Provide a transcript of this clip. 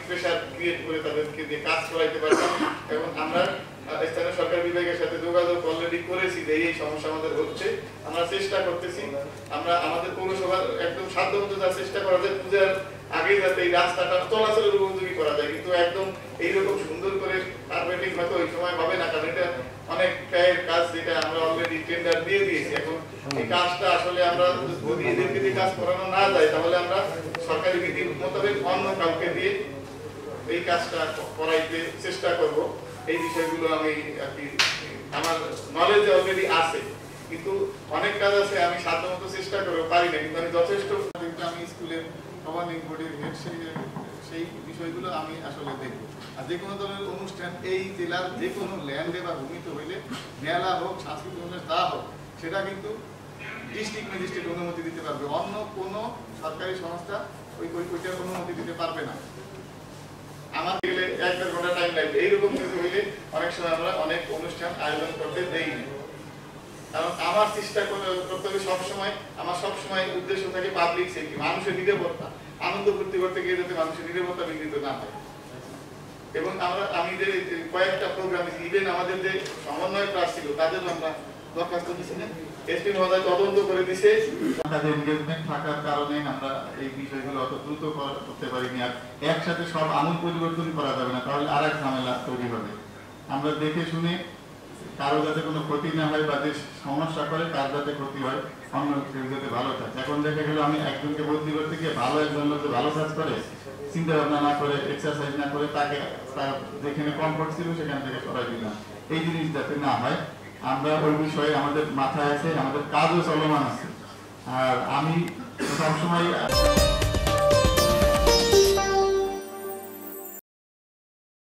Pressure create করে তাদেরকে দিয়ে কাজ করাইতে পারতাম। এবং আমরা স্থানীয় সরকার বিভাগের সাথে যোগাযোগ অলরেডি করেছি যে এই সমস্যা আমাদের হচ্ছে, আমরা চেষ্টা করতেছি। আমরা আমাদের পৌরসভার একদম সাধ্যমতো যা চেষ্টা করা যায় পূজার আগে যাতে এই রাস্তাটা চলাচলের উপযোগী করা যায়, কিন্তু একদম এইরকম সুন্দর করে কার্পেটিং হয়তো ওই সময় হবে না, কারণ এটা অনেক ব্যয়ের কাজ, যেটা আমরা অলরেডি টেন্ডার দিয়ে দিয়েছি। এখন এই কাজটা আসলে আমরা যদি এদেরকে দিয়ে কাজ করানো না যায়, তাহলে আমরা সরকারি বিধি মোতাবেক অন্য কাউকে দিয়ে এই কাজটা করাইতে চেষ্টা করব। এই বিষয়গুলো আমি আর কি আমার নলেজে অলরেডি আছে, কিন্তু অনেক কাজ আছে আমি সাধ্যমতো চেষ্টা করে পারি না, কিন্তু আমি যথেষ্ট আমি স্কুলের গভর্নিং বডির হেড সেই বিষয়গুলো আমি আসলে দেখব। আর যে কোনো ধরনের অনুষ্ঠান এই জেলার যে কোনো ল্যান্ডে বা ভূমিতে হইলে, মেলা হোক, সাংস্কৃতিক অনুষ্ঠান যা হোক, সেটা কিন্তু ডিস্ট্রিক্ট ম্যাজিস্ট্রেট অনুমতি দিতে পারবে, অন্য কোনো সরকারি সংস্থা ওইটার অনুমতি দিতে পারবে না। আমার গেলে 1-1.5 ঘন্টা টাইম লাগবে, এইরকম কিছু হইলে অনেক সময় আমরা অনেক অনুষ্ঠান আয়োজন করতে দেই না। কারণ আমার চেষ্টা করতে হবে সবসময়, আমার সবসময় উদ্দেশ্য থাকে পাবলিক সেফটি, মানুষের নিরাপত্তা, আনন্দ ফুর্তি করতে গিয়ে যাতে মানুষের নিরাপত্তা বিঘ্নিত না হয়। এবং আমি যে কয়েকটা প্রোগ্রাম, ইভেন আমাদের যে সমন্বয় ক্লাস ছিল তাদেরও আমরা দরখাস্ত দিয়েছিলেন, এসপি মহোদয় তদন্ত করে দিছে। তাদের এনগেজমেন্ট থাকার কারণে আমরা এই বিষয়গুলো অত দ্রুত করতে পারিনি। আর একসাথে সব আমূল পরিবর্তন করা যাবে না, তাহলে আর এক ঝামেলা তৈরি হবে। আমরা দেখে শুনে কারো যাতে কোনো ক্ষতি না হয় বা যে সমস্যা করে তার যাতে ক্ষতি হয়, অন্য কেউ যাতে ভালো থাকে। এখন দেখা গেল আমি একজনকে বদলি করতে গিয়ে ভালো একজন লোক ভালো কাজ করে, চিন্তা ভাবনা না করে, এক্সারসাইজ না করে, তাকে তার যেখানে কমফোর্ট ছিল সেখান থেকে সরাই দিলাম। এই জিনিস যাতে না হয় আমরা ওই বিষয়ে আমাদের মাথায় আছে, আমাদের কাজও চলমান আছে। আর আমি সবসময়